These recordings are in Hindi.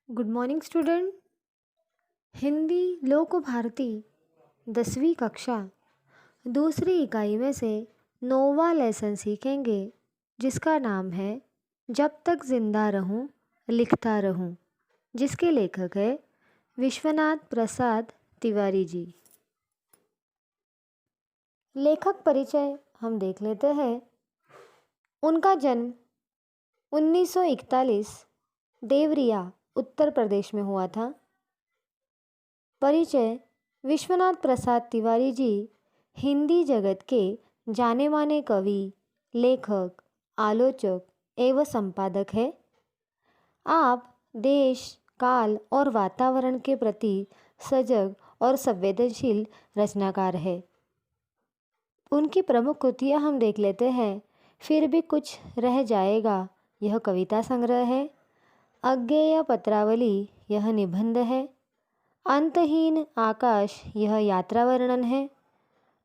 Good morning student. हिंदी लोक भारती 10वीं कक्षा दूसरी इकाई में से 9वां लेसन सीखेंगे, जिसका नाम है जब तक जिंदा रहूं लिखता रहूं, जिसके लेखक है विश्वनाथ प्रसाद तिवारी जी। लेखक परिचय हम देख लेते हैं। उनका जन्म 1941 देवरिया उत्तर प्रदेश में हुआ था। परिचय: विश्वनाथ प्रसाद तिवारी जी हिंदी जगत के जाने माने कवि, लेखक, आलोचक एवं संपादक हैं। आप देश, काल और वातावरण के प्रति सजग और संवेदनशील रचनाकार हैं। उनकी प्रमुख कृतियाँ हम देख लेते हैं। फिर भी कुछ रह जाएगा, यह कविता संग्रह है। अज्ञेय पत्रावली, यह निबंध है। अंतहीन आकाश, यह यात्रा वर्णन है।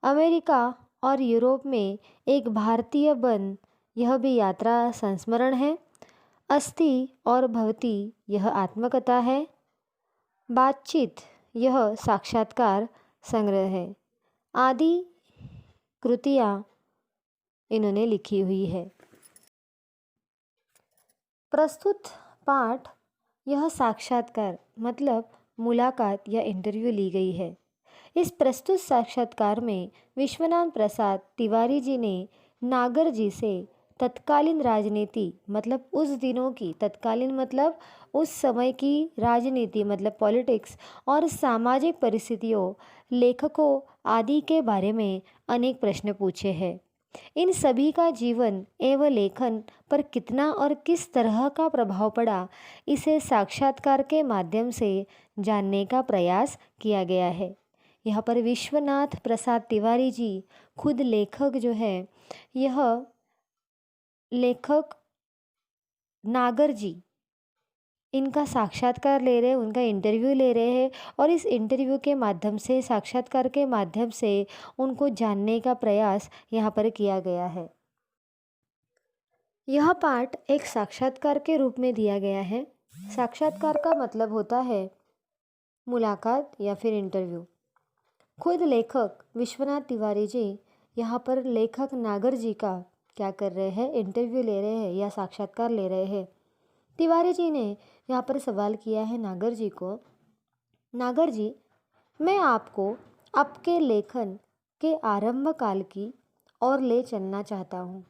अमेरिका और यूरोप में एक भारतीय बन, यह भी यात्रा संस्मरण है। अस्थि और भवती, यह आत्मकथा है। बातचीत, यह साक्षात्कार संग्रह है। आदि कृतियाँ इन्होंने लिखी हुई है। प्रस्तुत पाठ, यह साक्षात्कार मतलब मुलाकात या इंटरव्यू ली गई है। इस प्रस्तुत साक्षात्कार में विश्वनाथ प्रसाद तिवारी जी ने नागर जी से तत्कालीन राजनीति मतलब उस दिनों की, तत्कालीन मतलब उस समय की राजनीति मतलब पॉलिटिक्स और सामाजिक परिस्थितियों, लेखकों आदि के बारे में अनेक प्रश्न पूछे हैं। इन सभी का जीवन एवं लेखन पर कितना और किस तरह का प्रभाव पड़ा, इसे साक्षात्कार के माध्यम से जानने का प्रयास किया गया है। यहाँ पर विश्वनाथ प्रसाद तिवारी जी खुद लेखक जो है, यह लेखक नागर जी इनका साक्षात्कार ले रहे हैं, उनका इंटरव्यू ले रहे हैं और इस इंटरव्यू के माध्यम से, साक्षात्कार के माध्यम से उनको जानने का प्रयास यहाँ पर किया गया है। यह पाठ एक साक्षात्कार के रूप में दिया गया है। साक्षात्कार का मतलब होता है मुलाकात या फिर इंटरव्यू। खुद लेखक विश्वनाथ तिवारी जी यहाँ पर लेखक नागर जी का क्या कर रहे हैं, इंटरव्यू ले रहे हैं या साक्षात्कार ले रहे हैं। तिवारी जी ने यहाँ पर सवाल किया है नागर जी को, नागर जी, मैं आपको आपके लेखन के आरंभ काल की ओर ले चलना चाहता हूँ।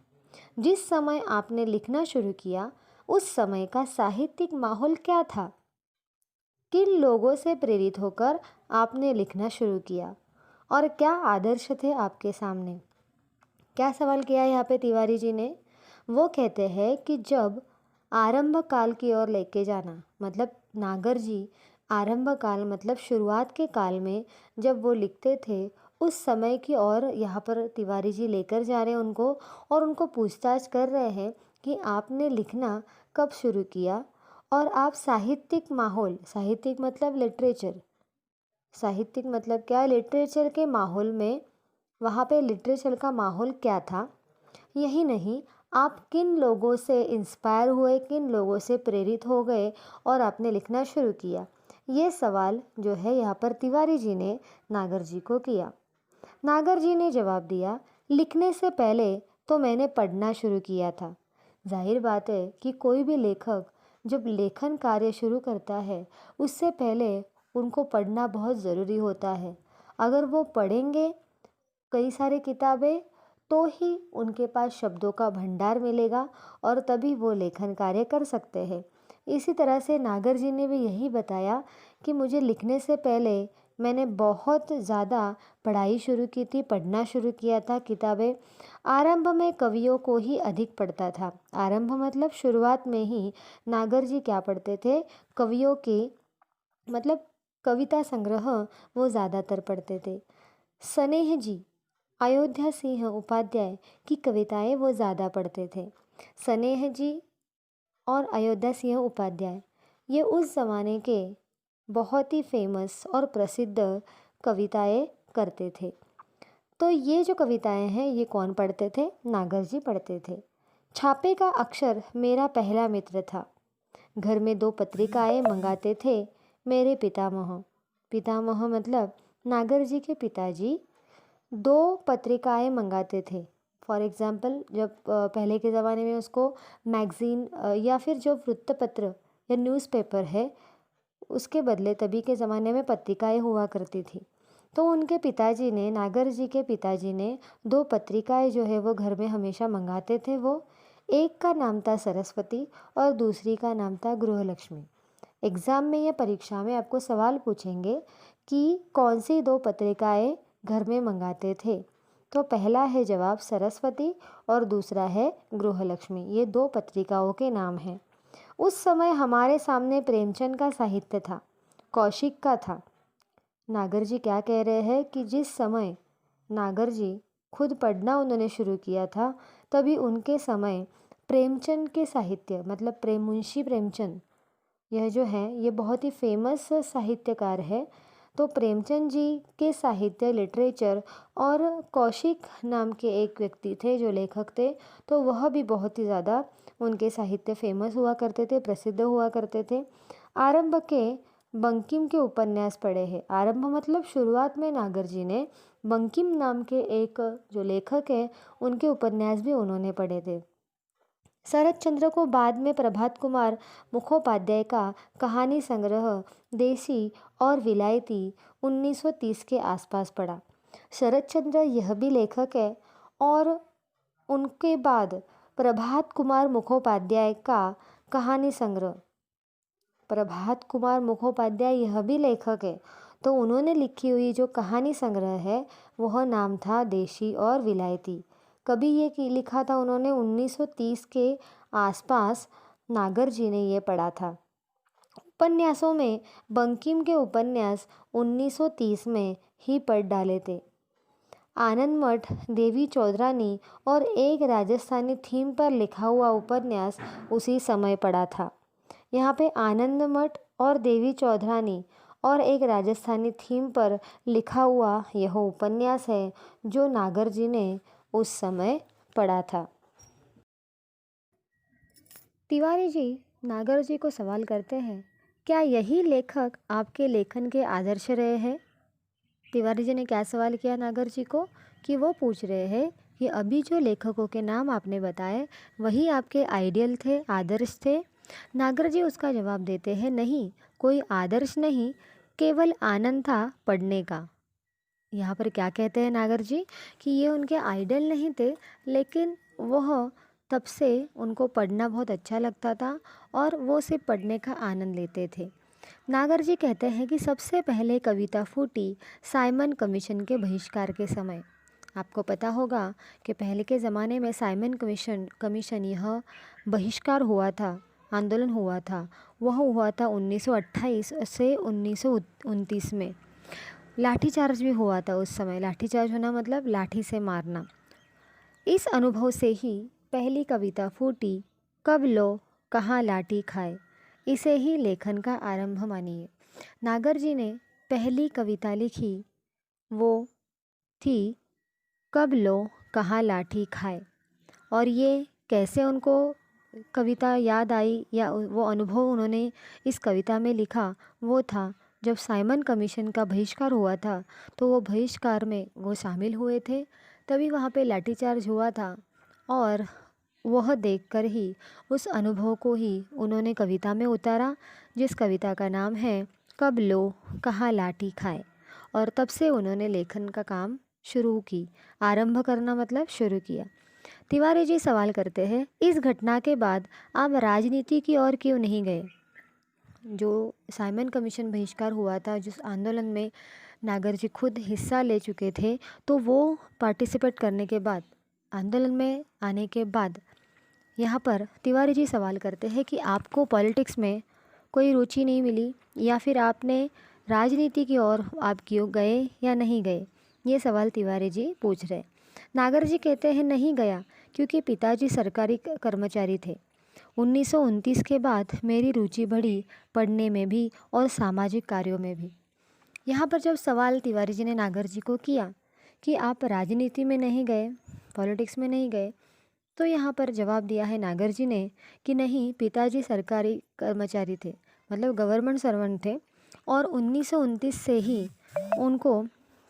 जिस समय आपने लिखना शुरू किया, उस समय का साहित्यिक माहौल क्या था? किन लोगों से प्रेरित होकर आपने लिखना शुरू किया और क्या आदर्श थे आपके सामने? क्या सवाल किया यहाँ पे तिवारी जी ने? वो कहते हैं कि जब आरंभ काल की ओर लेके जाना, मतलब नागर जी आरंभ काल मतलब शुरुआत के काल में जब वो लिखते थे, उस समय की ओर यहाँ पर तिवारी जी लेकर जा रहे हैं उनको और उनको पूछताछ कर रहे हैं कि आपने लिखना कब शुरू किया और आप साहित्यिक माहौल, साहित्यिक मतलब लिटरेचर, साहित्यिक मतलब क्या, लिटरेचर के माहौल में, वहाँ पे लिटरेचर का माहौल क्या था। यही नहीं, आप किन लोगों से इंस्पायर हुए, किन लोगों से प्रेरित हो गए और आपने लिखना शुरू किया। ये सवाल जो है यहाँ पर तिवारी जी ने नागर जी को किया। नागर जी ने जवाब दिया, लिखने से पहले तो मैंने पढ़ना शुरू किया था। जाहिर बात है कि कोई भी लेखक जब लेखन कार्य शुरू करता है, उससे पहले उनको पढ़ना बहुत ज़रूरी होता है। अगर वो पढ़ेंगे कई सारे किताबें, तो ही उनके पास शब्दों का भंडार मिलेगा और तभी वो लेखन कार्य कर सकते हैं। इसी तरह से नागर जी ने भी यही बताया कि मुझे लिखने से पहले मैंने बहुत ज़्यादा पढ़ाई शुरू की थी, पढ़ना शुरू किया था किताबें। आरंभ में कवियों को ही अधिक पढ़ता था। आरंभ मतलब शुरुआत में ही नागर जी क्या पढ़ते थे, कवियों के मतलब कविता संग्रह वो ज़्यादातर पढ़ते थे। स्नेह जी, अयोध्या सिंह उपाध्याय की कविताएं वो ज़्यादा पढ़ते थे। स्नेह जी और अयोध्या सिंह उपाध्याय ये उस ज़माने के बहुत ही फेमस और प्रसिद्ध कविताएं करते थे। तो ये जो कविताएं हैं ये कौन पढ़ते थे? नागर जी पढ़ते थे। छापे का अक्षर मेरा पहला मित्र था। घर में 2 पत्रिकाएं मंगाते थे मेरे पितामह। पितामह मतलब नागर जी के पिताजी 2 पत्रिकाएं मंगाते थे। फॉर एग्ज़ाम्पल जब पहले के ज़माने में उसको मैगज़ीन या फिर जो वृत्तपत्र या न्यूज़पेपर है उसके बदले तभी के ज़माने में पत्रिकाएं हुआ करती थी। तो उनके पिताजी ने, नागर जी के पिताजी ने 2 पत्रिकाएं जो है वो घर में हमेशा मंगाते थे। वो एक का नाम था सरस्वती और दूसरी का नाम था गृहलक्ष्मी। एग्ज़ाम में या परीक्षा में आपको सवाल पूछेंगे कि कौन सी 2 पत्रिकाएं घर में मंगाते थे, तो पहला है जवाब सरस्वती और दूसरा है गृहलक्ष्मी। ये 2 पत्रिकाओं के नाम हैं। उस समय हमारे सामने प्रेमचंद का साहित्य था, कौशिक का था। नागर जी क्या कह रहे हैं कि जिस समय नागर जी खुद पढ़ना उन्होंने शुरू किया था तभी उनके समय प्रेमचंद के साहित्य मतलब मुंशी प्रेमचंद यह जो है ये बहुत ही फेमस साहित्यकार है। तो प्रेमचंद जी के साहित्य, लिटरेचर और कौशिक नाम के एक व्यक्ति थे जो लेखक थे, तो वह भी बहुत ही ज़्यादा उनके साहित्य फेमस हुआ करते थे, प्रसिद्ध हुआ करते थे। आरंभ के बंकिम के उपन्यास पढ़े हैं। आरंभ मतलब शुरुआत में नागर जी ने बंकिम नाम के एक जो लेखक है उनके उपन्यास भी उन्होंने पढ़े थे। शरत चंद्र को बाद में प्रभात कुमार मुखोपाध्याय का कहानी संग्रह देसी और विलायती 1930 के आसपास पढ़ा। शरत चंद्र यह भी लेखक है और उनके बाद प्रभात कुमार मुखोपाध्याय का कहानी संग्रह, प्रभात कुमार मुखोपाध्याय यह भी लेखक है, तो उन्होंने लिखी हुई जो कहानी संग्रह है वह नाम था देशी और विलायती। कभी ये लिखा था उन्होंने 1930 के आसपास नागर जी ने ये पढ़ा था। उपन्यासों में बंकिम के उपन्यास 1930 में ही पढ़ डाले थे। आनंद मठ, देवी चौधरानी और एक राजस्थानी थीम पर लिखा हुआ उपन्यास उसी समय पढ़ा था। यहाँ पे आनंद मठ और देवी चौधरानी और एक राजस्थानी थीम पर लिखा हुआ यह उपन्यास है जो नागर जी ने उस समय पढ़ा था। तिवारी जी नागर जी को सवाल करते हैं, क्या यही लेखक आपके लेखन के आदर्श रहे हैं? तिवारी जी ने क्या सवाल किया नागर जी को कि वो पूछ रहे हैं कि अभी जो लेखकों के नाम आपने बताए वही आपके आइडियल थे, आदर्श थे? नागर जी उसका जवाब देते हैं, नहीं, कोई आदर्श नहीं, केवल आनंद था पढ़ने का। यहाँ पर क्या कहते हैं नागर जी कि ये उनके आइडल नहीं थे, लेकिन वह तब से उनको पढ़ना बहुत अच्छा लगता था और वो सिर्फ पढ़ने का आनंद लेते थे। नागर जी कहते हैं कि सबसे पहले कविता फूटी साइमन कमीशन के बहिष्कार के समय। आपको पता होगा कि पहले के ज़माने में साइमन कमीशन यह बहिष्कार हुआ था, आंदोलन हुआ था, वह हुआ था 1928 से 1929 में। लाठीचार्ज भी हुआ था उस समय। लाठीचार्ज होना मतलब लाठी से मारना। इस अनुभव से ही पहली कविता फूटी, कब लो कहाँ लाठी खाए। इसे ही लेखन का आरंभ मानिए। नागर जी ने पहली कविता लिखी वो थी कब लो कहाँ लाठी खाए। और ये कैसे उनको कविता याद आई या वो अनुभव उन्होंने इस कविता में लिखा, वो था जब साइमन कमीशन का बहिष्कार हुआ था, तो वो बहिष्कार में वो शामिल हुए थे, तभी वहाँ पे लाठीचार्ज हुआ था और वह देखकर ही उस अनुभव को ही उन्होंने कविता में उतारा, जिस कविता का नाम है कब लो कहाँ लाठी खाए। और तब से उन्होंने लेखन का काम शुरू की। आरंभ करना मतलब शुरू किया। तिवारी जी सवाल करते हैं, इस घटना के बाद आप राजनीति की ओर क्यों नहीं गए? जो साइमन कमीशन बहिष्कार हुआ था, जिस आंदोलन में नागर जी खुद हिस्सा ले चुके थे, तो वो पार्टिसिपेट करने के बाद, आंदोलन में आने के बाद, यहाँ पर तिवारी जी सवाल करते हैं कि आपको पॉलिटिक्स में कोई रुचि नहीं मिली या फिर आपने राजनीति की ओर आप क्यों गए या नहीं गए? ये सवाल तिवारी जी पूछ रहे। नागर जी कहते हैं, नहीं गया क्योंकि पिताजी सरकारी कर्मचारी थे। 1929 के बाद मेरी रुचि बढ़ी पढ़ने में भी और सामाजिक कार्यों में भी। यहाँ पर जब सवाल तिवारी जी ने नागर जी को किया कि आप राजनीति में नहीं गए, पॉलिटिक्स में नहीं गए, तो यहाँ पर जवाब दिया है नागर जी ने कि नहीं, पिताजी सरकारी कर्मचारी थे, मतलब गवर्नमेंट सर्वेंट थे, और 1929 से ही उनको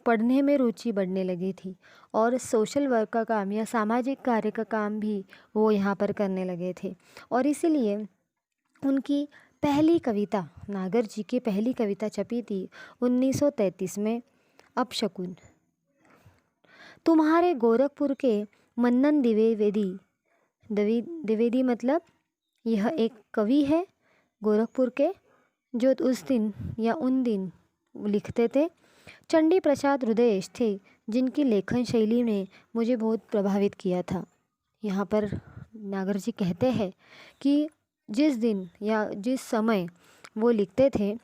पढ़ने में रुचि बढ़ने लगी थी और सोशल वर्क का काम या सामाजिक कार्य का काम भी वो यहाँ पर करने लगे थे। और इसीलिए उनकी पहली कविता, नागर जी की पहली कविता छपी थी 1933 में, अपशकुन। तुम्हारे गोरखपुर के मन्नन द्विवेदी मतलब यह एक कवि है गोरखपुर के, जो उस दिन या उन दिन लिखते थे। चंडी प्रसाद हृदयेश थे, जिनकी लेखन शैली ने मुझे बहुत प्रभावित किया था। यहाँ पर नागर जी कहते हैं कि जिस दिन या जिस समय वो लिखते थे,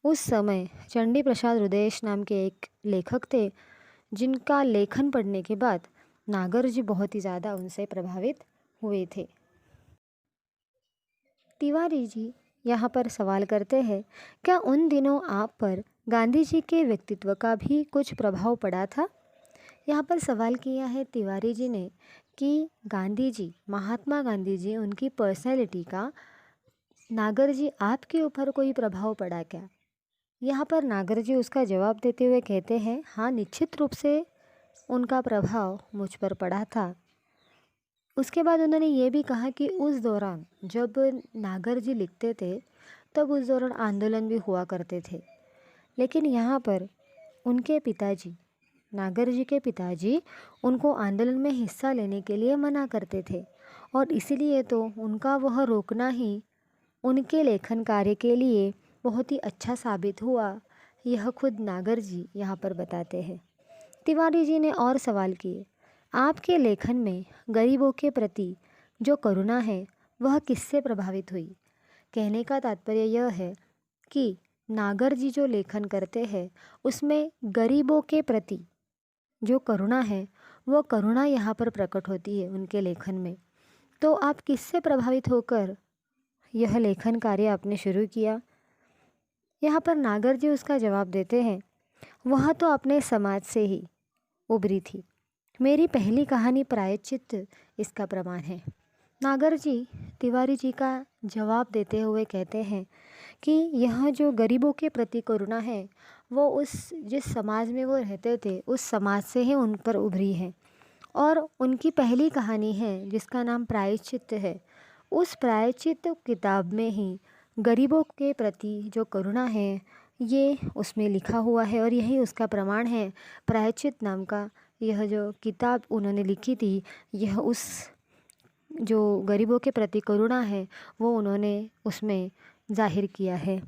उस समय चंडी प्रसाद हृदयेश नाम के एक लेखक थे, जिनका लेखन पढ़ने के बाद नागर जी बहुत ही ज़्यादा उनसे प्रभावित हुए थे। तिवारी जी यहाँ पर सवाल करते हैं, क्या उन दिनों आप पर गांधी जी के व्यक्तित्व का भी कुछ प्रभाव पड़ा था? यहाँ पर सवाल किया है तिवारी जी ने कि गांधी जी, महात्मा गांधी जी, उनकी पर्सनैलिटी का नागर जी आपके ऊपर कोई प्रभाव पड़ा क्या? यहाँ पर नागर जी उसका जवाब देते हुए कहते हैं, हाँ, निश्चित रूप से उनका प्रभाव मुझ पर पड़ा था। उसके बाद उन्होंने ये भी कहा कि उस दौरान जब नागर जी लिखते थे, तब उस दौरान आंदोलन भी हुआ करते थे, लेकिन यहाँ पर उनके पिताजी, नागर जी के पिताजी, उनको आंदोलन में हिस्सा लेने के लिए मना करते थे, और इसीलिए तो उनका वह रोकना ही उनके लेखन कार्य के लिए बहुत ही अच्छा साबित हुआ। यह खुद नागर जी यहाँ पर बताते हैं। तिवारी जी ने और सवाल किए, आपके लेखन में गरीबों के प्रति जो करुणा है वह किससे प्रभावित हुई? कहने का तात्पर्य यह है कि नागर जी जो लेखन करते हैं उसमें गरीबों के प्रति जो करुणा है, वो करुणा यहाँ पर प्रकट होती है उनके लेखन में। तो आप किससे प्रभावित होकर यह लेखन कार्य आपने शुरू किया? यहाँ पर नागर जी उसका जवाब देते हैं, वह तो अपने समाज से ही उभरी थी। मेरी पहली कहानी प्रायश्चित इसका प्रमाण है। नागर जी तिवारी जी का जवाब देते हुए कहते हैं कि यह जो गरीबों के प्रति करुणा है, वो उस जिस समाज में वो रहते थे उस समाज से ही उन पर उभरी है, और उनकी पहली कहानी है जिसका नाम प्रायश्चित है। उस प्रायश्चित किताब में ही गरीबों के प्रति जो करुणा है ये उसमें लिखा हुआ है, और यही उसका प्रमाण है। प्रायश्चित नाम का यह जो किताब उन्होंने लिखी थी, यह उस जो गरीबों के प्रति करुणा है वो उन्होंने उसमें जाहिर किया है।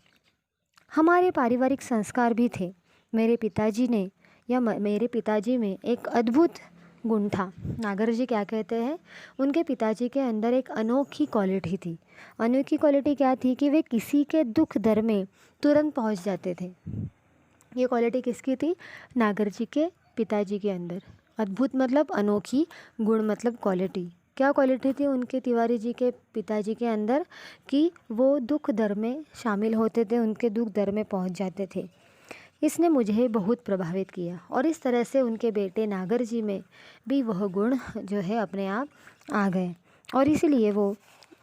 हमारे पारिवारिक संस्कार भी थे। मेरे पिताजी में एक अद्भुत गुण था। नागर जी क्या कहते हैं, उनके पिताजी के अंदर एक अनोखी क्वालिटी थी। अनोखी क्वालिटी क्या थी कि वे किसी के दुख दर्द में तुरंत पहुंच जाते थे। ये क्वालिटी किसकी थी? नागर जी के पिताजी के अंदर। अद्भुत मतलब अनोखी, गुण मतलब क्वालिटी। क्या क्वालिटी थी उनके तिवारी जी के पिताजी के अंदर कि वो दुख दर्द में शामिल होते थे, उनके दुख दर्द में पहुंच जाते थे। इसने मुझे बहुत प्रभावित किया, और इस तरह से उनके बेटे नागर जी में भी वह गुण जो है अपने आप आ गए, और इसीलिए वो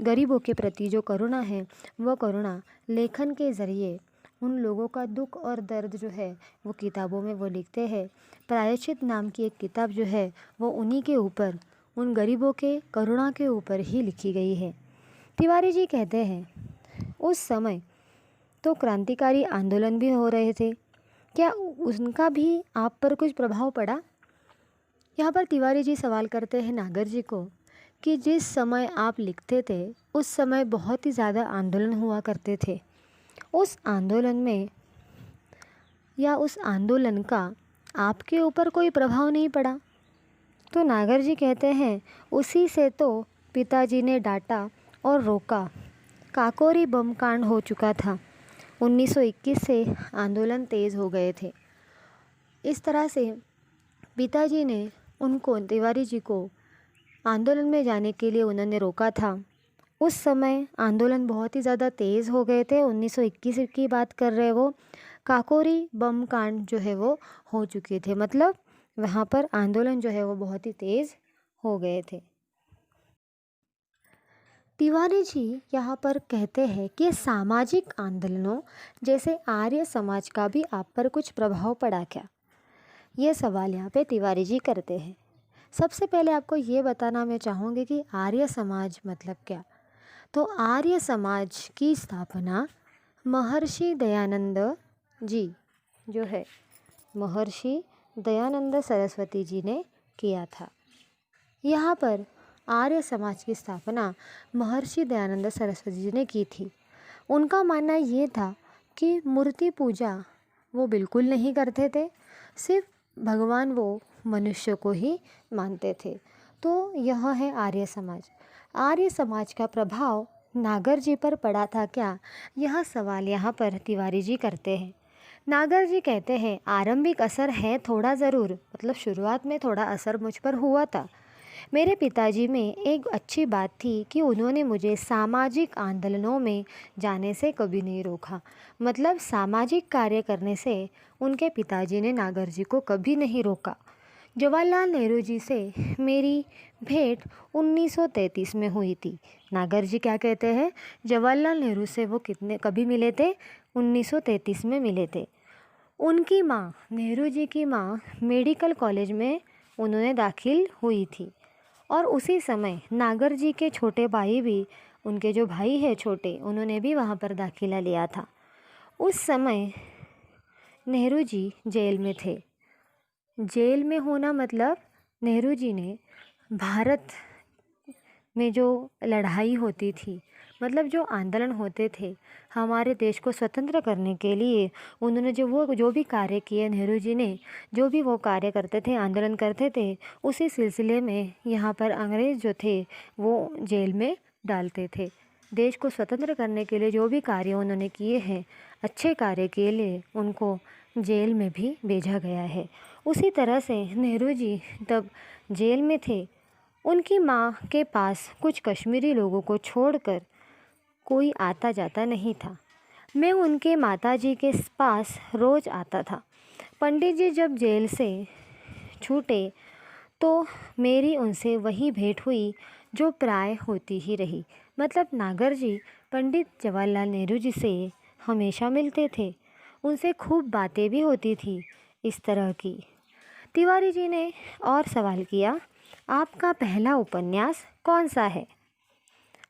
गरीबों के प्रति जो करुणा है वह करुणा लेखन के ज़रिए उन लोगों का दुख और दर्द जो है वो किताबों में वो लिखते हैं। प्रायश्चित नाम की एक किताब जो है वो उन्हीं के ऊपर, उन गरीबों के करुणा के ऊपर ही लिखी गई है। तिवारी जी कहते हैं, उस समय तो क्रांतिकारी आंदोलन भी हो रहे थे, क्या उनका भी आप पर कुछ प्रभाव पड़ा? यहाँ पर तिवारी जी सवाल करते हैं नागर जी को कि जिस समय आप लिखते थे उस समय बहुत ही ज़्यादा आंदोलन हुआ करते थे, उस आंदोलन में या उस आंदोलन का आपके ऊपर कोई प्रभाव नहीं पड़ा? तो नागर जी कहते हैं, उसी से तो पिताजी ने डांटा और रोका। काकोरी बम कांड हो चुका था। 1921 से आंदोलन तेज़ हो गए थे। इस तरह से पिताजी ने उनको, तिवारी जी को, आंदोलन में जाने के लिए उन्होंने रोका था। उस समय आंदोलन बहुत ही ज़्यादा तेज़ हो गए थे। 1921 की बात कर रहे वो। काकोरी बम कांड जो है वो हो चुके थे, मतलब वहाँ पर आंदोलन जो है वो बहुत ही तेज़ हो गए थे। तिवारी जी यहाँ पर कहते हैं कि सामाजिक आंदोलनों जैसे आर्य समाज का भी आप पर कुछ प्रभाव पड़ा क्या? ये सवाल यहाँ पे तिवारी जी करते हैं। सबसे पहले आपको ये बताना मैं चाहूँगी कि आर्य समाज मतलब क्या। तो आर्य समाज की स्थापना महर्षि दयानंद जी जो है महर्षि दयानंद सरस्वती जी ने किया था। यहाँ पर आर्य समाज की स्थापना महर्षि दयानंद सरस्वती जी ने की थी। उनका मानना ये था कि मूर्ति पूजा वो बिल्कुल नहीं करते थे, सिर्फ भगवान वो मनुष्य को ही मानते थे। तो यह है आर्य समाज। आर्य समाज का प्रभाव नागर जी पर पड़ा था क्या, यह सवाल यहाँ पर तिवारी जी करते हैं। नागर जी कहते हैं आरंभिक असर है थोड़ा ज़रूर, मतलब शुरुआत में थोड़ा असर मुझ पर हुआ था। मेरे पिताजी में एक अच्छी बात थी कि उन्होंने मुझे सामाजिक आंदोलनों में जाने से कभी नहीं रोका। मतलब सामाजिक कार्य करने से उनके पिताजी ने नागर जी को कभी नहीं रोका। जवाहरलाल नेहरू जी से मेरी भेंट 1933 में हुई थी। नागर जी क्या कहते हैं, जवाहरलाल नेहरू से वो कभी मिले थे, 1933 में मिले थे। उनकी माँ, नेहरू जी की माँ मेडिकल कॉलेज में उन्होंने दाखिल हुई थी और उसी समय नागर जी के छोटे भाई भी, उनके जो भाई है छोटे, उन्होंने भी वहाँ पर दाखिला लिया था। उस समय नेहरू जी जेल में थे। जेल में होना मतलब नेहरू जी ने भारत में जो लड़ाई होती थी, मतलब जो आंदोलन होते थे हमारे देश को स्वतंत्र करने के लिए, उन्होंने जो भी कार्य किए, नेहरू जी ने जो भी वो कार्य करते थे, आंदोलन करते थे, उसी सिलसिले में यहाँ पर अंग्रेज़ जो थे वो जेल में डालते थे। देश को स्वतंत्र करने के लिए जो भी कार्य उन्होंने किए हैं, अच्छे कार्य के लिए उनको जेल में भी भेजा गया है। उसी तरह से नेहरू जी तब जेल में थे। उनकी माँ के पास कुछ कश्मीरी लोगों को छोड़कर कोई आता जाता नहीं था। मैं उनके माताजी के पास रोज़ आता था। पंडित जी जब जेल से छूटे तो मेरी उनसे वही भेंट हुई जो प्राय होती ही रही। मतलब नागर जी पंडित जवाहरलाल नेहरू जी से हमेशा मिलते थे, उनसे खूब बातें भी होती थी इस तरह की। तिवारी जी ने और सवाल किया, आपका पहला उपन्यास कौन सा है?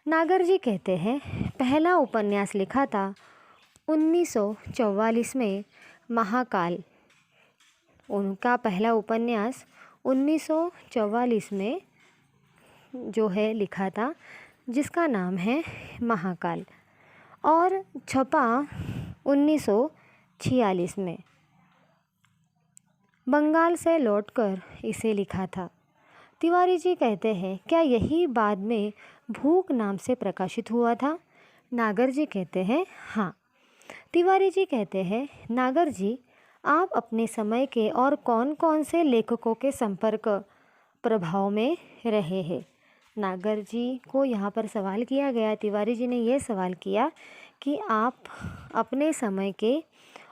नागर जी कहते हैं पहला उपन्यास लिखा था 1944 में, महाकाल। उनका पहला उपन्यास 1944 में जो है लिखा था, जिसका नाम है महाकाल, और छपा 1946 में। बंगाल से लौटकर इसे लिखा था। तिवारी जी कहते हैं क्या यही बाद में भूख नाम से प्रकाशित हुआ था? नागर जी कहते हैं हाँ। तिवारी जी कहते हैं नागर जी, आप अपने समय के और कौन कौन से लेखकों के संपर्क प्रभाव में रहे हैं? नागर जी को यहाँ पर सवाल किया गया, तिवारी जी ने ये सवाल किया कि आप अपने समय के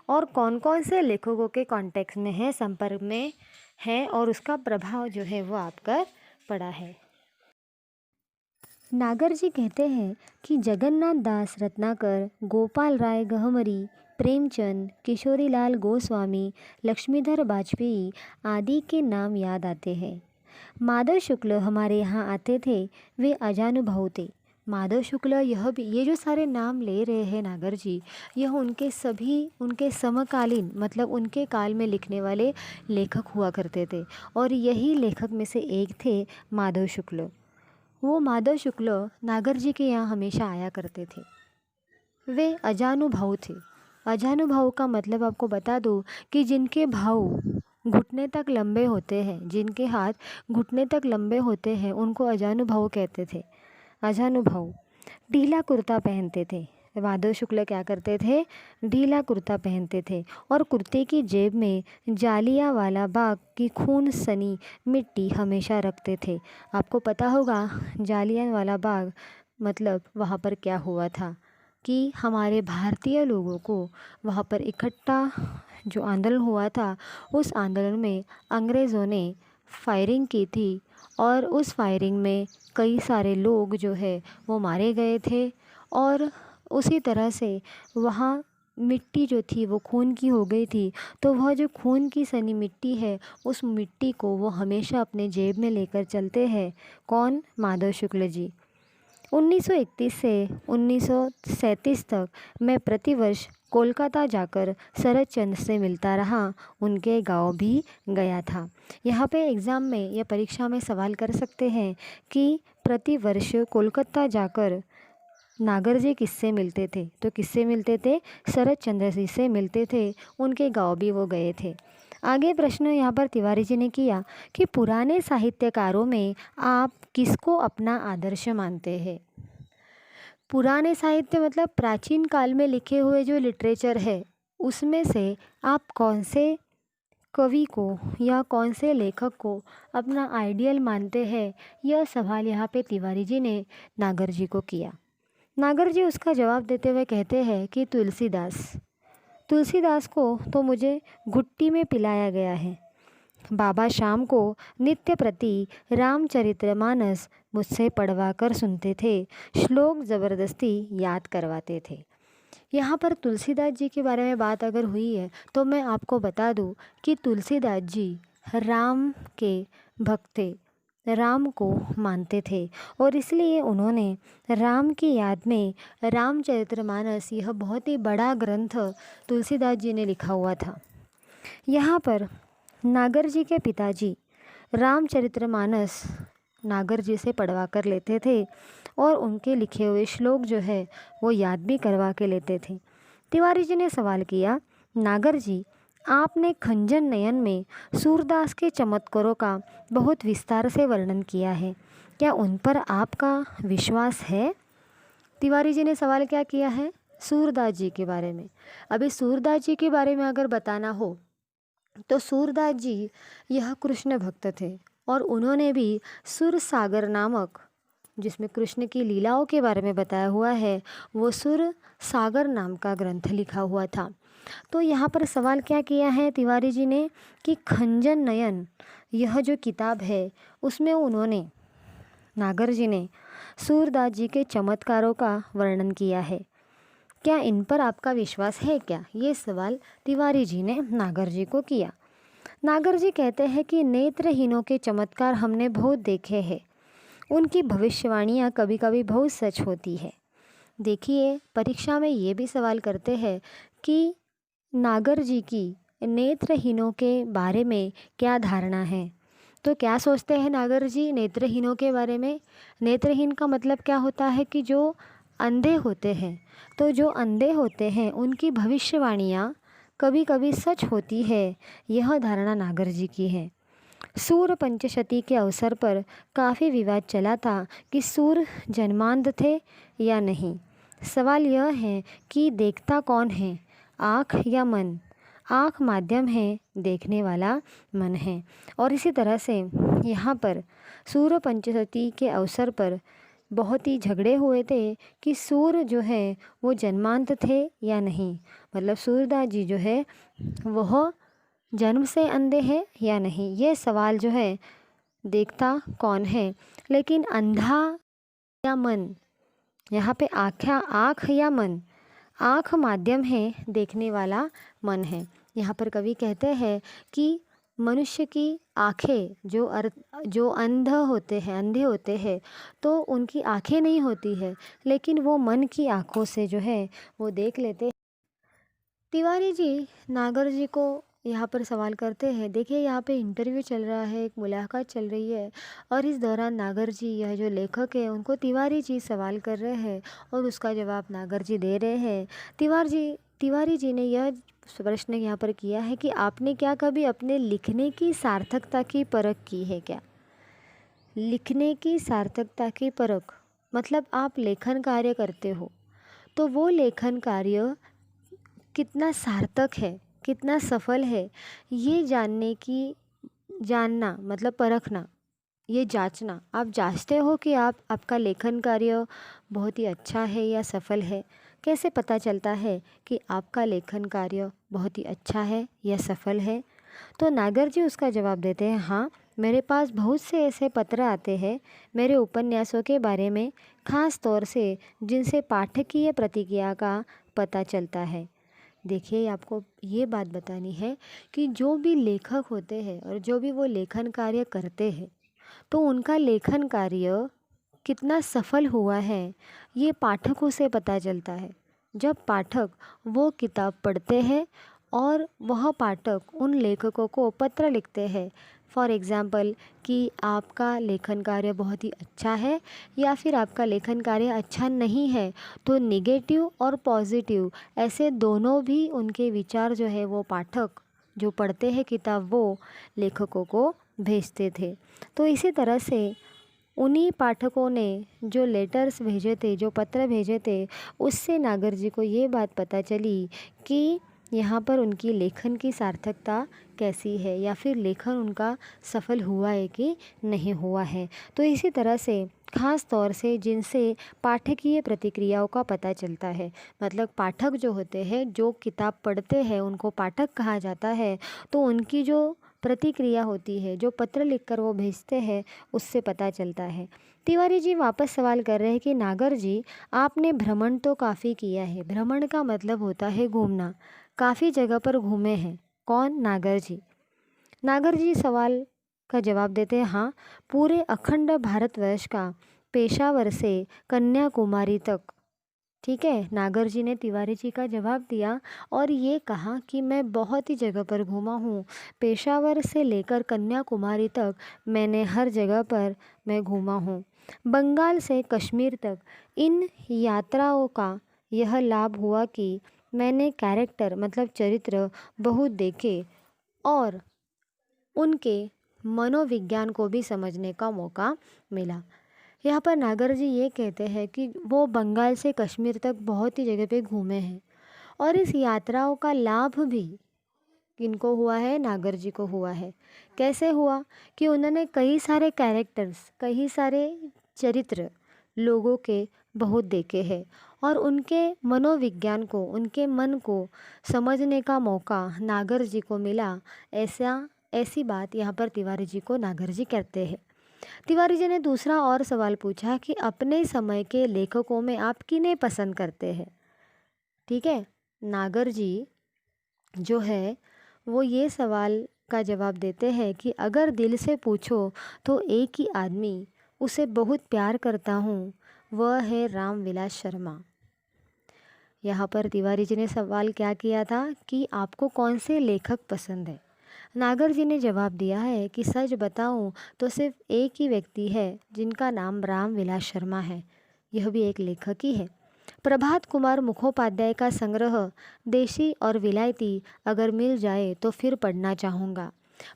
और कौन कौन से लेखकों के कॉन्टेक्स्ट में हैं, संपर्क में हैं, और उसका प्रभाव जो है वो आप पर पड़ा है। नागर जी कहते हैं कि जगन्नाथ दास रत्नाकर, गोपाल राय गहमरी, प्रेमचंद, किशोरीलाल गोस्वामी, लक्ष्मीधर वाजपेयी आदि के नाम याद आते हैं। माधव शुक्ल हमारे यहाँ आते थे, वे अजानुभव थे। माधव शुक्ल, ये जो सारे नाम ले रहे हैं नागर जी, यह उनके समकालीन, मतलब उनके काल में लिखने वाले लेखक हुआ करते थे, और यही लेखक में से एक थे माधव शुक्ल। वो माधव शुक्ल नागर जी के यहाँ हमेशा आया करते थे। वे अजानुभव थे। अजानुभव का मतलब आपको बता दूं कि जिनके भाव घुटने तक लंबे होते हैं, जिनके हाथ घुटने तक लंबे होते हैं, उनको अजानुभव कहते थे। अजानुभव ढीला कुर्ता पहनते थे। माधव शुक्ल क्या करते थे? ढीला कुर्ता पहनते थे, और कुर्ते की जेब में जालियांवाला बाग की खून सनी मिट्टी हमेशा रखते थे। आपको पता होगा जालियांवाला बाग मतलब वहाँ पर क्या हुआ था, कि हमारे भारतीय लोगों को वहाँ पर इकट्ठा जो आंदोलन हुआ था, उस आंदोलन में अंग्रेज़ों ने फायरिंग की थी और उस फायरिंग में कई सारे लोग जो है वो मारे गए थे। और उसी तरह से वहाँ मिट्टी जो थी वो खून की हो गई थी। तो वह जो खून की सनी मिट्टी है, उस मिट्टी को वो हमेशा अपने जेब में लेकर चलते हैं। कौन? माधव शुक्ल जी। 1931 से 1937 तक मैं प्रतिवर्ष कोलकाता जाकर शरद चंद्र से मिलता रहा। उनके गांव भी गया था। यहाँ पे एग्ज़ाम में या परीक्षा में सवाल कर सकते हैं कि प्रतिवर्ष कोलकाता जाकर नागर जी किससे मिलते थे? तो किससे मिलते थे? शरद चंद्र जी से मिलते थे। उनके गांव भी वो गए थे। आगे प्रश्न यहाँ पर तिवारी जी ने किया कि पुराने साहित्यकारों में आप किसको अपना आदर्श मानते हैं? पुराने साहित्य मतलब प्राचीन काल में लिखे हुए जो लिटरेचर है, उसमें से आप कौन से कवि को या कौन से लेखक को अपना आइडियल मानते हैं? यह सवाल यहाँ पे तिवारी जी ने नागर जी को किया। नागर जी उसका जवाब देते हुए कहते हैं कि तुलसीदास। तुलसीदास को तो मुझे घुट्टी में पिलाया गया है। बाबा शाम को नित्य प्रति रामचरितमानस मुझसे पढ़वा कर सुनते थे, श्लोक ज़बरदस्ती याद करवाते थे। यहाँ पर तुलसीदास जी के बारे में बात अगर हुई है तो मैं आपको बता दूँ कि तुलसीदास जी राम के भक्त थे, राम को मानते थे और इसलिए उन्होंने राम की याद में रामचरितमानस, यह बहुत ही बड़ा ग्रंथ तुलसीदास जी ने लिखा हुआ था। यहाँ पर नागर जी के पिताजी रामचरितमानस नागर जी से पढ़वा कर लेते थे और उनके लिखे हुए श्लोक जो है वो याद भी करवा के लेते थे। तिवारी जी ने सवाल किया, नागर जी आपने खंजन नयन में सूरदास के चमत्कारों का बहुत विस्तार से वर्णन किया है, क्या उन पर आपका विश्वास है? तिवारी जी ने सवाल क्या किया है? सूरदास जी के बारे में। अभी सूरदास जी के बारे में अगर बताना हो तो सूरदास जी यह कृष्ण भक्त थे और उन्होंने भी सुर सागर नामक, जिसमें कृष्ण की लीलाओं के बारे में बताया हुआ है, वो सुर सागर नाम का ग्रंथ लिखा हुआ था। तो यहाँ पर सवाल क्या किया है तिवारी जी ने कि खंजन नयन, यह जो किताब है उसमें उन्होंने, नागर जी ने, सूरदास जी के चमत्कारों का वर्णन किया है, क्या इन पर आपका विश्वास है क्या? ये सवाल तिवारी जी ने नागर जी को किया। नागर जी कहते हैं कि नेत्रहीनों के चमत्कार हमने बहुत देखे हैं, उनकी भविष्यवाणियाँ कभी कभी बहुत सच होती है। देखिए परीक्षा में ये भी सवाल करते हैं कि नागर जी की नेत्रहीनों के बारे में क्या धारणा है। तो क्या सोचते हैं नागर जी नेत्रहीनों के बारे में? नेत्रहीन का मतलब क्या होता है कि जो अंधे होते हैं। तो जो अंधे होते हैं उनकी भविष्यवाणियाँ कभी कभी सच होती है, यह धारणा नागर जी की है। सूर पंचशती के अवसर पर काफ़ी विवाद चला था कि सूर जन्मांध थे या नहीं। सवाल यह है कि देखता कौन है, आँख या मन? आँख माध्यम है, देखने वाला मन है। और इसी तरह से यहाँ पर सूर पंचशती के अवसर पर बहुत ही झगड़े हुए थे कि सूर जो है वो जन्मांत थे या नहीं, मतलब सूरदास जी जो है वह जन्म से अंधे हैं या नहीं। ये सवाल जो है देखता कौन है, लेकिन अंधा या मन, यहाँ पे आँख या मन? आँख माध्यम है, देखने वाला मन है। यहाँ पर कवि कहते हैं कि मनुष्य की आँखें जो अंधे होते हैं तो उनकी आँखें नहीं होती है, लेकिन वो मन की आँखों से जो है वो देख लेते हैं। तिवारी जी नागर जी को यहाँ पर सवाल करते हैं। देखिए यहाँ पे इंटरव्यू चल रहा है, एक मुलाकात चल रही है और इस दौरान नागर जी, यह जो लेखक है, उनको तिवारी जी सवाल कर रहे हैं और उसका जवाब नागर जी दे रहे हैं। तिवारी जी ने यह प्रश्न यहाँ पर किया है कि आपने क्या कभी अपने लिखने की सार्थकता की परख की है क्या? लिखने की सार्थकता की परख मतलब आप लेखन कार्य करते हो तो वो लेखन कार्य कितना सार्थक है, कितना सफल है, ये जानना मतलब परखना, ये जांचना। आप जांचते हो कि आपका लेखन कार्य बहुत ही अच्छा है या सफल है। कैसे पता चलता है कि आपका लेखन कार्य बहुत ही अच्छा है या सफल है? तो नागर जी उसका जवाब देते हैं, हाँ, मेरे पास बहुत से ऐसे पत्र आते हैं मेरे उपन्यासों के बारे में, खास तौर से जिनसे पाठकीय प्रतिक्रिया का पता चलता है। देखिए, आपको ये बात बतानी है कि जो भी लेखक होते हैं और जो भी वो लेखन कार्य करते हैं, तो उनका लेखन कार्य कितना सफल हुआ है ये पाठकों से पता चलता है। जब पाठक वो किताब पढ़ते हैं और वह पाठक उन लेखकों को पत्र लिखते हैं, फॉर एग्ज़ाम्पल कि आपका लेखन कार्य बहुत ही अच्छा है या फिर आपका लेखन कार्य अच्छा नहीं है, तो नेगेटिव और पॉजिटिव ऐसे दोनों भी उनके विचार जो है वो पाठक जो पढ़ते हैं किताब वो लेखकों को भेजते थे। तो इसी तरह से उन्हीं पाठकों ने जो लेटर्स भेजे थे, जो पत्र भेजे थे, उससे नागर जी को ये बात पता चली कि यहाँ पर उनकी लेखन की सार्थकता कैसी है या फिर लेखन उनका सफल हुआ है कि नहीं हुआ है। तो इसी तरह से ख़ास तौर से जिनसे पाठकीय प्रतिक्रियाओं का पता चलता है, मतलब पाठक जो होते हैं, जो किताब पढ़ते हैं उनको पाठक कहा जाता है, तो उनकी जो प्रतिक्रिया होती है, जो पत्र लिखकर वो भेजते हैं, उससे पता चलता है। तिवारी जी वापस सवाल कर रहे हैं कि नागर जी, आपने भ्रमण तो काफ़ी किया है। भ्रमण का मतलब होता है घूमना। काफ़ी जगह पर घूमे हैं। कौन? नागर जी। नागर जी सवाल का जवाब देते हैं, हाँ, पूरे अखंड भारतवर्ष का, पेशावर से कन्याकुमारी तक। ठीक है, नागर जी ने तिवारी जी का जवाब दिया और ये कहा कि मैं बहुत ही जगह पर घूमा हूँ, पेशावर से लेकर कन्याकुमारी तक मैंने हर जगह पर मैं घूमा हूँ। बंगाल से कश्मीर तक इन यात्राओं का यह लाभ हुआ कि मैंने कैरेक्टर मतलब चरित्र बहुत देखे और उनके मनोविज्ञान को भी समझने का मौका मिला। यहाँ पर नागर जी ये कहते हैं कि वो बंगाल से कश्मीर तक बहुत ही जगह पे घूमे हैं और इस यात्राओं का लाभ भी किनको हुआ है? नागर जी को हुआ है। कैसे हुआ? कि उन्होंने कई सारे कैरेक्टर्स, कई सारे चरित्र लोगों के बहुत देखे हैं और उनके मनोविज्ञान को, उनके मन को समझने का मौका नागर जी को मिला। ऐसी बात यहाँ पर तिवारी जी को नागर जी कहते हैं। तिवारी जी ने दूसरा और सवाल पूछा कि अपने समय के लेखकों में आप किन्हें पसंद करते हैं? ठीक है, नागर जी जो है वो ये सवाल का जवाब देते हैं कि अगर दिल से पूछो तो एक ही आदमी उसे बहुत प्यार करता हूँ, वह है रामविलास शर्मा। यहाँ पर तिवारी जी ने सवाल क्या किया था कि आपको कौन से लेखक पसंद है? नागर जी ने जवाब दिया है कि सच बताऊं तो सिर्फ एक ही व्यक्ति है जिनका नाम रामविलास शर्मा है, यह भी एक लेखक ही है। प्रभात कुमार मुखोपाध्याय का संग्रह देशी और विलायती अगर मिल जाए तो फिर पढ़ना चाहूँगा।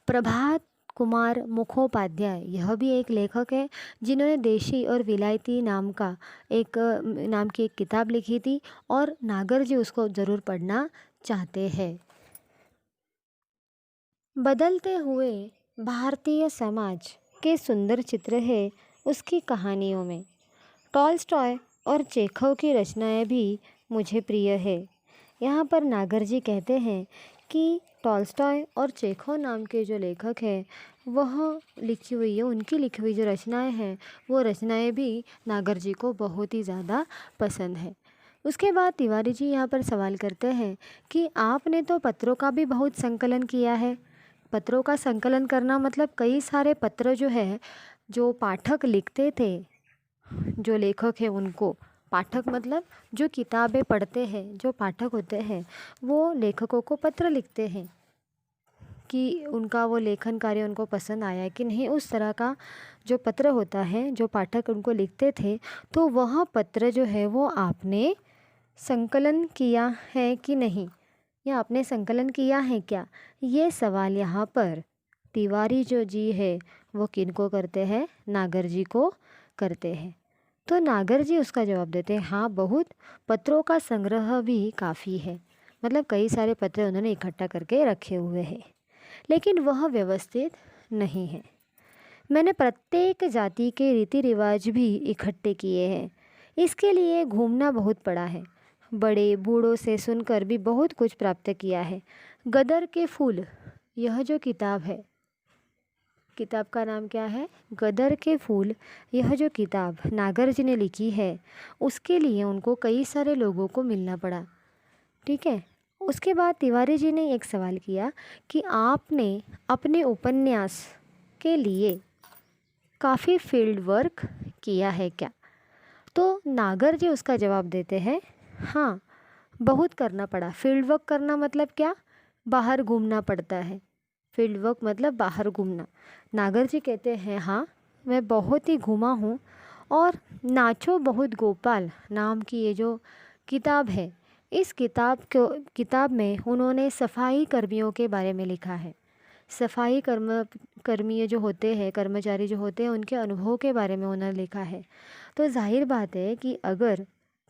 प्रभात कुमार मुखोपाध्याय यह भी एक लेखक है जिन्होंने देशी और विलायती नाम की एक किताब लिखी थी और नागर जी उसको ज़रूर पढ़ना चाहते हैं। बदलते हुए भारतीय समाज के सुंदर चित्र है उसकी कहानियों में। टॉल्स्टॉय और चेखव की रचनाएं भी मुझे प्रिय है। यहाँ पर नागर जी कहते हैं कि टॉल्स्टॉय और चेखव नाम के जो लेखक हैं वह लिखी हुई है, उनकी लिखी हुई जो रचनाएं हैं वो रचनाएं भी नागर जी को बहुत ही ज़्यादा पसंद है। उसके बाद तिवारी जी यहाँ पर सवाल करते हैं कि आपने तो पत्रों का भी बहुत संकलन किया है। पत्रों का संकलन करना मतलब कई सारे पत्र जो है, जो पाठक लिखते थे, जो लेखक है उनको, पाठक मतलब जो किताबें पढ़ते हैं, जो पाठक होते हैं वो लेखकों को पत्र लिखते हैं कि उनका वो लेखन कार्य उनको पसंद आया कि नहीं, उस तरह का जो पत्र होता है जो पाठक उनको लिखते थे, तो वह पत्र जो है वो आपने संकलन किया है कि नहीं, या आपने संकलन किया है क्या? ये सवाल यहाँ पर तिवारी जो जी है वो किनको करते हैं? नागर जी को करते हैं। तो नागर जी उसका जवाब देते हैं, हाँ, बहुत पत्रों का संग्रह भी काफ़ी है, मतलब कई सारे पत्र उन्होंने इकट्ठा करके रखे हुए हैं, लेकिन वह व्यवस्थित नहीं है। मैंने प्रत्येक जाति के रीति रिवाज भी इकट्ठे किए हैं, इसके लिए घूमना बहुत पड़ा है, बड़े बूढ़ों से सुनकर भी बहुत कुछ प्राप्त किया है। गदर के फूल, यह जो किताब है किताब का नाम क्या है? गदर के फूल। यह जो किताब नागर जी ने लिखी है, उसके लिए उनको कई सारे लोगों को मिलना पड़ा। ठीक है। उसके बाद तिवारी जी ने एक सवाल किया कि आपने अपने उपन्यास के लिए काफ़ी फील्ड वर्क किया है क्या? तो नागर जी उसका जवाब देते हैं, हाँ, बहुत करना पड़ा। फील्ड वर्क करना मतलब क्या? बाहर घूमना पड़ता है। फील्ड वर्क मतलब बाहर घूमना। नागर जी कहते हैं, हाँ, मैं बहुत ही घूमा हूँ। और नाचो बहुत गोपाल नाम की ये जो किताब है, इस किताब में उन्होंने सफाई कर्मियों के बारे में लिखा है। सफाई कर्मी जो होते हैं, कर्मचारी जो होते हैं, उनके अनुभव के बारे में उन्होंने लिखा है। तो जाहिर बात है कि अगर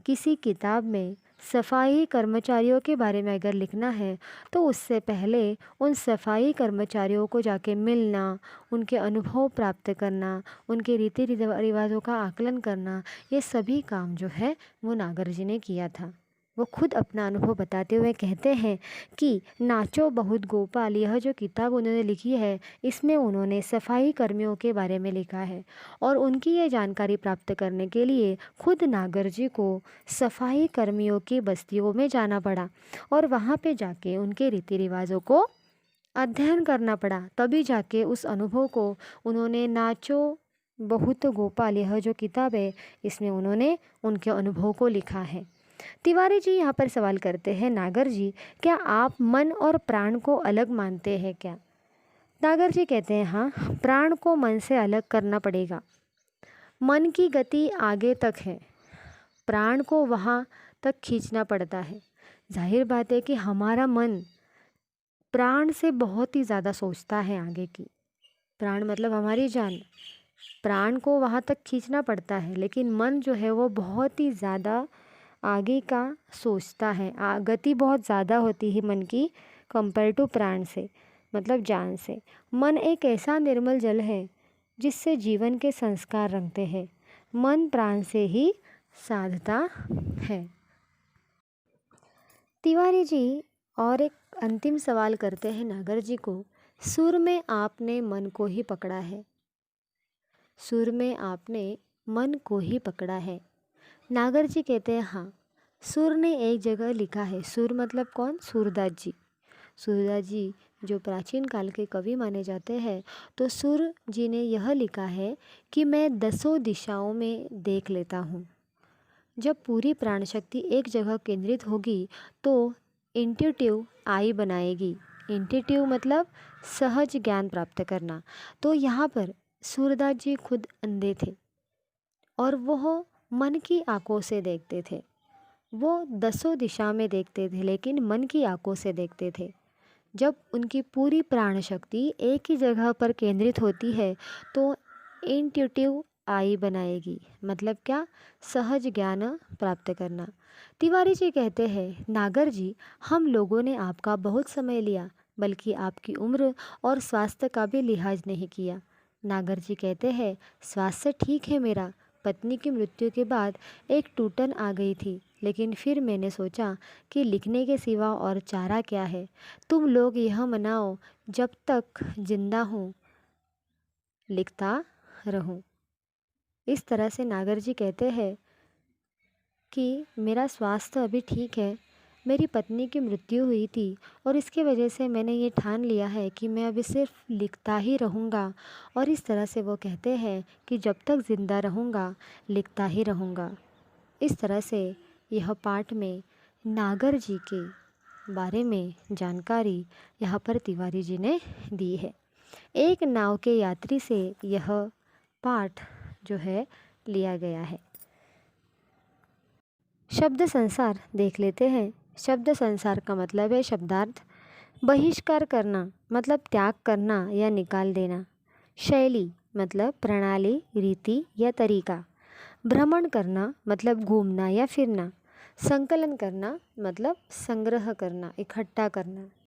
किसी किताब में सफाई कर्मचारियों के बारे में अगर लिखना है, तो उससे पहले उन सफाई कर्मचारियों को जाके मिलना, उनके अनुभव प्राप्त करना, उनके रीति रिवाजों का आकलन करना, ये सभी काम जो है वो नागर जी ने किया था। वो खुद अपना अनुभव बताते हुए कहते हैं कि नाचो बहुत गोपाल, यह जो किताब उन्होंने लिखी है, इसमें उन्होंने सफाई कर्मियों के बारे में लिखा है। और उनकी ये जानकारी प्राप्त करने के लिए खुद नागर जी को सफाई कर्मियों की बस्तियों में जाना पड़ा और वहाँ पे जाके उनके रीति रिवाजों को अध्ययन करना पड़ा। तभी जाके उस अनुभव को उन्होंने नाचो बहुत गोपाल, यह जो किताब है, इसमें उन्होंने उनके अनुभव को लिखा है। तिवारी जी यहाँ पर सवाल करते हैं, नागर जी, क्या आप मन और प्राण को अलग मानते हैं क्या? नागर जी कहते हैं, हाँ, प्राण को मन से अलग करना पड़ेगा। मन की गति आगे तक है, प्राण को वहाँ तक खींचना पड़ता है। जाहिर बात है कि हमारा मन प्राण से बहुत ही ज़्यादा सोचता है आगे की। प्राण मतलब हमारी जान। प्राण को वहाँ तक खींचना पड़ता है, लेकिन मन जो है वो बहुत ही ज़्यादा आगे का सोचता है। गति बहुत ज़्यादा होती है मन की कंपेयर टू प्राण से, मतलब जान से। मन एक ऐसा निर्मल जल है जिससे जीवन के संस्कार रंगते हैं। मन प्राण से ही साधता है। तिवारी जी और एक अंतिम सवाल करते हैं नागर जी को, सुर में आपने मन को ही पकड़ा है। सुर में आपने मन को ही पकड़ा है। नागर जी कहते हैं, हाँ, सुर ने एक जगह लिखा है। सुर मतलब कौन? सूरदास जी। सूरदास जी जो प्राचीन काल के कवि माने जाते हैं, तो सुर जी ने यह लिखा है कि मैं 10 दिशाओं में देख लेता हूँ। जब पूरी प्राण शक्ति एक जगह केंद्रित होगी तो इंट्यूटिव आई बनाएगी। इंट्यूटिव मतलब सहज ज्ञान प्राप्त करना। तो यहाँ पर सूरदास जी खुद अंधे थे और वह मन की आंखों से देखते थे। वो 10 दिशा में देखते थे, लेकिन मन की आंखों से देखते थे। जब उनकी पूरी प्राण शक्ति एक ही जगह पर केंद्रित होती है तो इंट्यूटिव आई बनाएगी। मतलब क्या? सहज ज्ञान प्राप्त करना। तिवारी जी कहते हैं, नागर जी, हम लोगों ने आपका बहुत समय लिया, बल्कि आपकी उम्र और स्वास्थ्य का भी लिहाज नहीं किया। नागर जी कहते हैं, स्वास्थ्य ठीक है मेरा। पत्नी की मृत्यु के बाद एक टूटन आ गई थी, लेकिन फिर मैंने सोचा कि लिखने के सिवा और चारा क्या है। तुम लोग यह मनाओ, जब तक जिंदा हूँ लिखता रहूँ। इस तरह से नागर जी कहते हैं कि मेरा स्वास्थ्य अभी ठीक है, मेरी पत्नी की मृत्यु हुई थी और इसकी वजह से मैंने ये ठान लिया है कि मैं अभी सिर्फ लिखता ही रहूँगा। और इस तरह से वो कहते हैं कि जब तक ज़िंदा रहूँगा लिखता ही रहूँगा। इस तरह से यह पाठ में नागर जी के बारे में जानकारी यहाँ पर तिवारी जी ने दी है। एक नाव के यात्री से यह पाठ जो है लिया गया है। शब्द संसार देख लेते हैं। शब्द संसार का मतलब है शब्दार्थ। बहिष्कार करना मतलब त्याग करना या निकाल देना। शैली मतलब प्रणाली, रीति या तरीका। भ्रमण करना मतलब घूमना या फिरना। संकलन करना मतलब संग्रह करना, इकट्ठा करना।